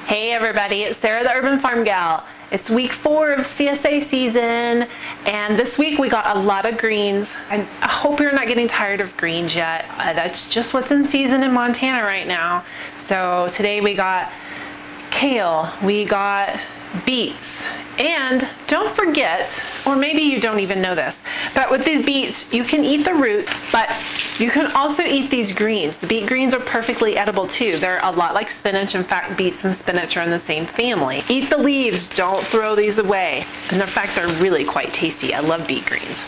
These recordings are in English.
Hey everybody, it's Sarah the Urban Farm Gal. It's week 4 of CSA season, and this week we got a lot of greens. I hope you're not getting tired of greens yet. That's just what's in season in Montana right now. So today we got kale, we got beets, and don't forget, or maybe you don't even know this, but with these beets, you can eat the root, but you can also eat these greens. The beet greens are perfectly edible too. They're a lot like spinach. In fact, beets and spinach are in the same family. Eat the leaves, don't throw these away. And in fact, they're really quite tasty. I love beet greens.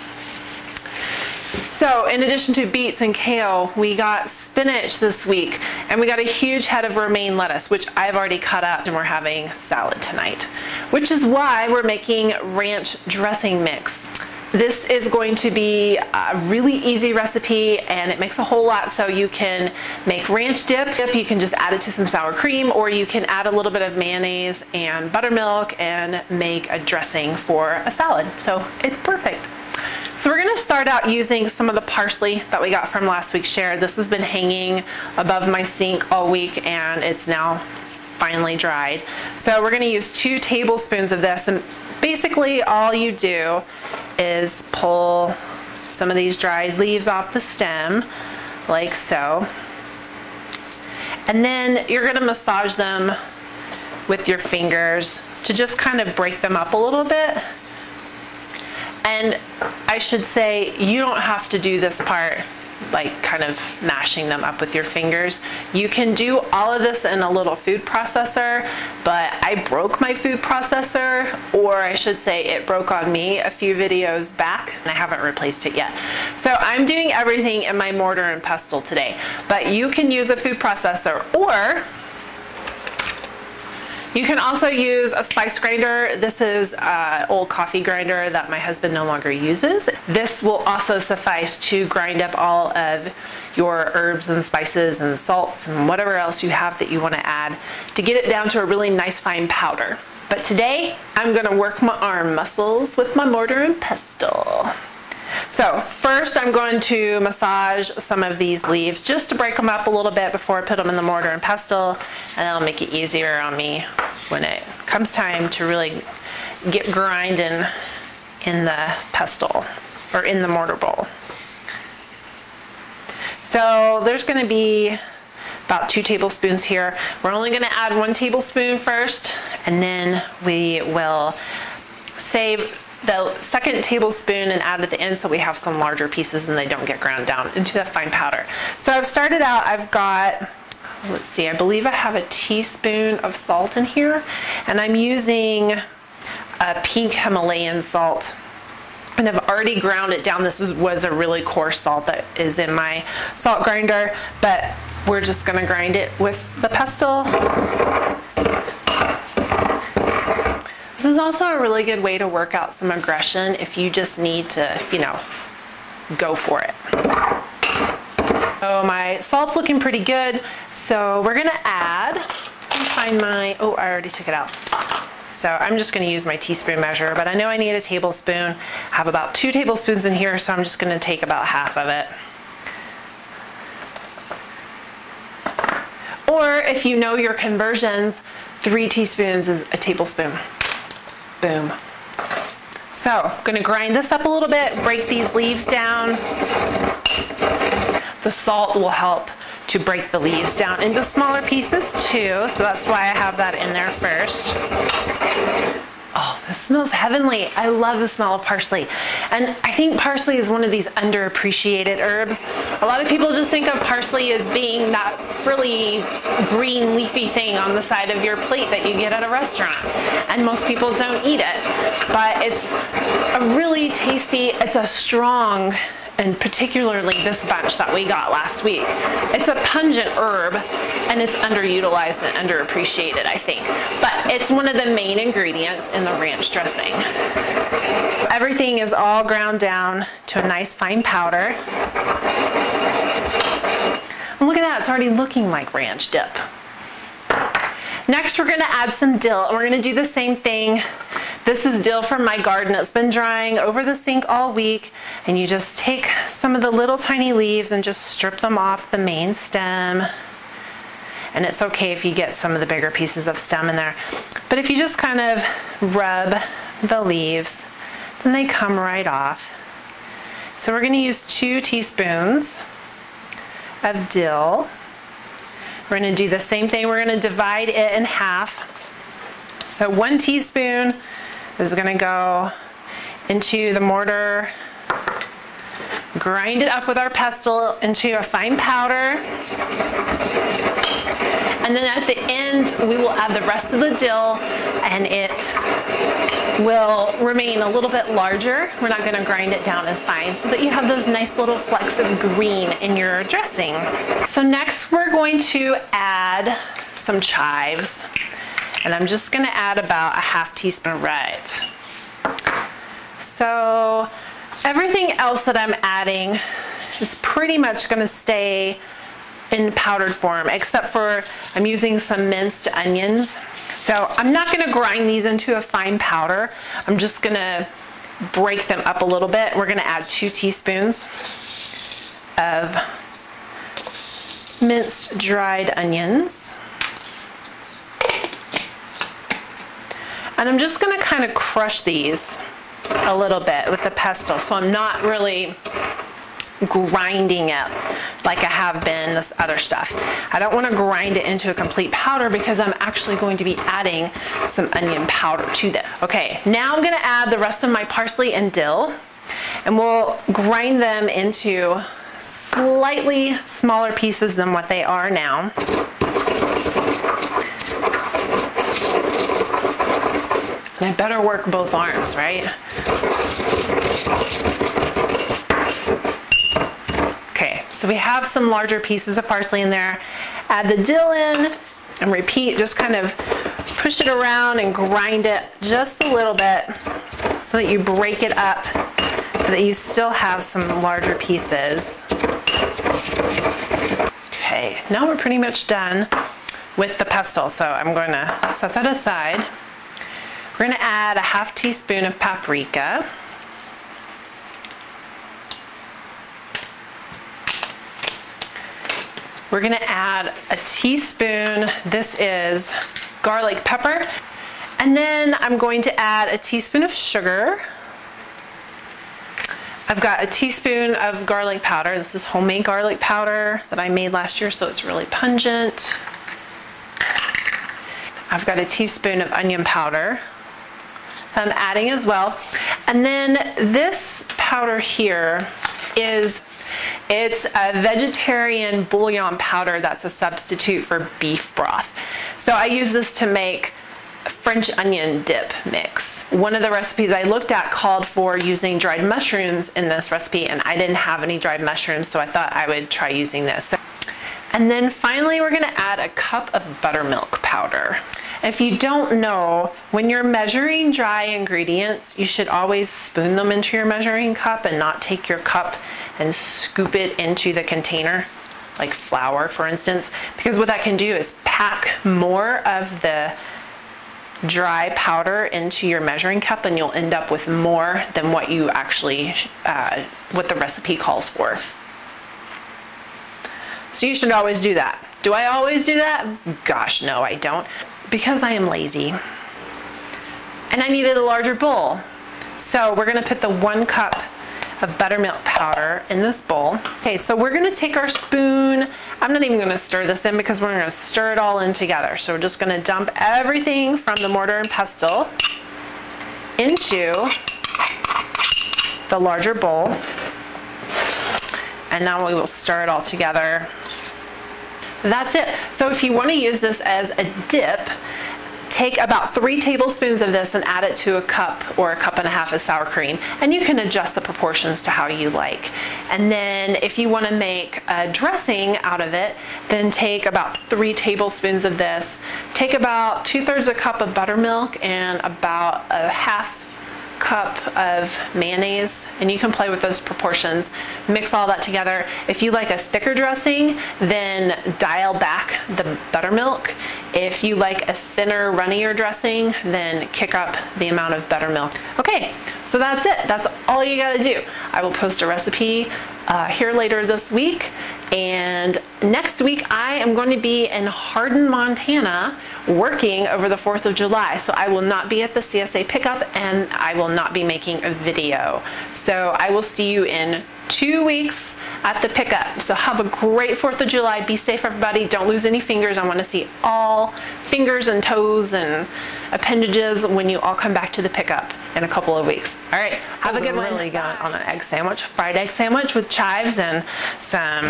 So in addition to beets and kale, we got spinach this week, and we got a huge head of romaine lettuce, which I've already cut up, and we're having salad tonight, which is why we're making ranch dressing mix. This is going to be a really easy recipe, and it makes a whole lot. So you can make ranch dip. You can just add it to some sour cream, or you can add a little bit of mayonnaise and buttermilk and make a dressing for a salad. So it's perfect. So we're going to start out using some of the parsley that we got from last week's share. This has been hanging above my sink all week, and it's now finally dried. So we're going to use 2 tablespoons of this, and basically all you do is pull some of these dried leaves off the stem like so, and then you're going to massage them with your fingers to just kind of break them up a little bit. And I should say, you don't have to do this part like kind of mashing them up with your fingers. You can do all of this in a little food processor, but I broke my food processor, or I should say it broke on me a few videos back, and I haven't replaced it yet. So I'm doing everything in my mortar and pestle today, but you can use a food processor, or you can also use a spice grinder. This is an old coffee grinder that my husband no longer uses. This will also suffice to grind up all of your herbs and spices and salts and whatever else you have that you want to add to get it down to a really nice fine powder. But today I'm going to work my arm muscles with my mortar and pestle. So first I'm going to massage some of these leaves just to break them up a little bit before I put them in the mortar and pestle, and that'll make it easier on me when it comes time to really get grinding in the pestle or in the mortar bowl. So there's going to be about 2 tablespoons here. We're only going to add 1 tablespoon first, and then we will save the 2nd tablespoon and add at the end so we have some larger pieces and they don't get ground down into that fine powder. So I've started out, I've got, let's see, I believe I have a teaspoon of salt in here, and I'm using a pink Himalayan salt, and I've already ground it down. This was a really coarse salt that is in my salt grinder, but we're just going to grind it with the pestle. This is also a really good way to work out some aggression if you just need to, you know, go for it. So my salt's looking pretty good, so we're gonna add, let me find my, oh, I already took it out. So I'm just gonna use my teaspoon measure, but I know I need a tablespoon. I have about 2 tablespoons in here, so I'm just gonna take about half of it. Or if you know your conversions, 3 teaspoons is a tablespoon. Boom. So I'm going to grind this up a little bit, break these leaves down. The salt will help to break the leaves down into smaller pieces too, so that's why I have that in there first. Oh, this smells heavenly. I love the smell of parsley. And I think parsley is one of these underappreciated herbs. A lot of people just think of parsley as being that frilly green leafy thing on the side of your plate that you get at a restaurant. And most people don't eat it. But it's a really tasty, it's a strong, and particularly this bunch that we got last week. It's a pungent herb, and it's underutilized and underappreciated, I think. But it's one of the main ingredients in the ranch dressing. Everything is all ground down to a nice fine powder. And look at that, it's already looking like ranch dip. Next, we're gonna add some dill, and we're gonna do the same thing. This is dill from my garden. It's been drying over the sink all week, and you just take some of the little tiny leaves and just strip them off the main stem. And it's okay if you get some of the bigger pieces of stem in there. But if you just kind of rub the leaves, then they come right off. So we're going to use 2 teaspoons of dill. We're going to do the same thing. We're going to divide it in half. So 1 teaspoon is going to go into the mortar. Grind it up with our pestle into a fine powder. And then at the end, we will add the rest of the dill, and it will remain a little bit larger. We're not going to grind it down as fine, so that you have those nice little flecks of green in your dressing. So next we're going to add some chives, and I'm just going to add about a half teaspoon right. So everything else that I'm adding is pretty much going to stay in powdered form, except for I'm using some minced onions. So I'm not going to grind these into a fine powder. I'm just going to break them up a little bit. We're going to add 2 teaspoons of minced dried onions. And I'm just going to kind of crush these a little bit with the pestle, so I'm not really grinding it like I have been this other stuff. I don't want to grind it into a complete powder because I'm actually going to be adding some onion powder to this. Okay, now I'm going to add the rest of my parsley and dill, and we'll grind them into slightly smaller pieces than what they are now. And I better work both arms, right? Okay, so we have some larger pieces of parsley in there. Add the dill in and repeat, just kind of push it around and grind it just a little bit so that you break it up, so that you still have some larger pieces. Okay, now we're pretty much done with the pestle, so I'm going to set that aside. We're going to add a half teaspoon of paprika. We're going to add a teaspoon, this is garlic pepper. And then I'm going to add a teaspoon of sugar. I've got a teaspoon of garlic powder. This is homemade garlic powder that I made last year, so it's really pungent. I've got a teaspoon of onion powder I'm adding as well. And then this powder here it's a vegetarian bouillon powder that's a substitute for beef broth. So I use this to make French onion dip mix. One of the recipes I looked at called for using dried mushrooms in this recipe, and I didn't have any dried mushrooms, so I thought I would try using this. And then finally, we're going to add a cup of buttermilk powder. If you don't know, when you're measuring dry ingredients, you should always spoon them into your measuring cup and not take your cup and scoop it into the container, like flour, for instance, because what that can do is pack more of the dry powder into your measuring cup, and you'll end up with more than what you actually, what the recipe calls for. So you should always do that. Do I always do that? Gosh, no, I don't. Because I am lazy. And I needed a larger bowl. So we're gonna put the 1 cup of buttermilk powder in this bowl. Okay, so we're gonna take our spoon. I'm not even gonna stir this in because we're gonna stir it all in together. So we're just gonna dump everything from the mortar and pestle into the larger bowl. And now we will stir it all together. That's it. So if you want to use this as a dip, take about 3 tablespoons of this and add it to a cup or a cup and a half of sour cream. And you can adjust the proportions to how you like. And then if you want to make a dressing out of it, then take about 3 tablespoons of this. Take about 2/3 a cup of buttermilk and about a half cup of mayonnaise, and you can play with those proportions. Mix all that together. If you like a thicker dressing, then dial back the buttermilk. If you like a thinner, runnier dressing, then kick up the amount of buttermilk. Okay, so that's it. That's all you gotta do. I will post a recipe here later this week, And next week I am going to be in Hardin, Montana, working over the 4th of July. So I will not be at the CSA pickup and I will not be making a video. So I will see you in 2 weeks at the pickup. So have a great 4th of July. Be safe, everybody. Don't lose any fingers. I want to see all fingers and toes and appendages when you all come back to the pickup in a couple of weeks. All right, have a good one. Really good on an egg sandwich, fried egg sandwich with chives and some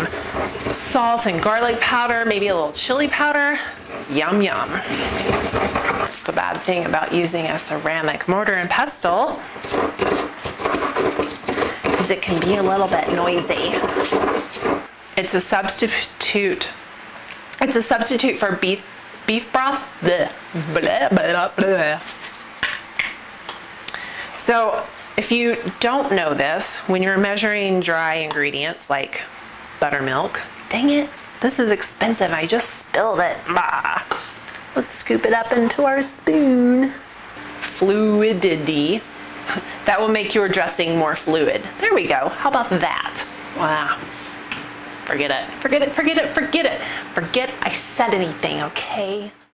salt and garlic powder, maybe a little chili powder. Yum, yum. That's the bad thing about using a ceramic mortar and pestle, is it can be a little bit noisy. It's a substitute. It's a substitute for beef broth. Bleh. Blah, blah, blah. So if you don't know this, when you're measuring dry ingredients like buttermilk, dang it, this is expensive. I just spilled it. Bah. Let's scoop it up into our spoon. Fluidity. That will make your dressing more fluid. There we go. How about that? Wow. Forget it. Forget it. Forget it. Forget it. Forget I said anything, okay?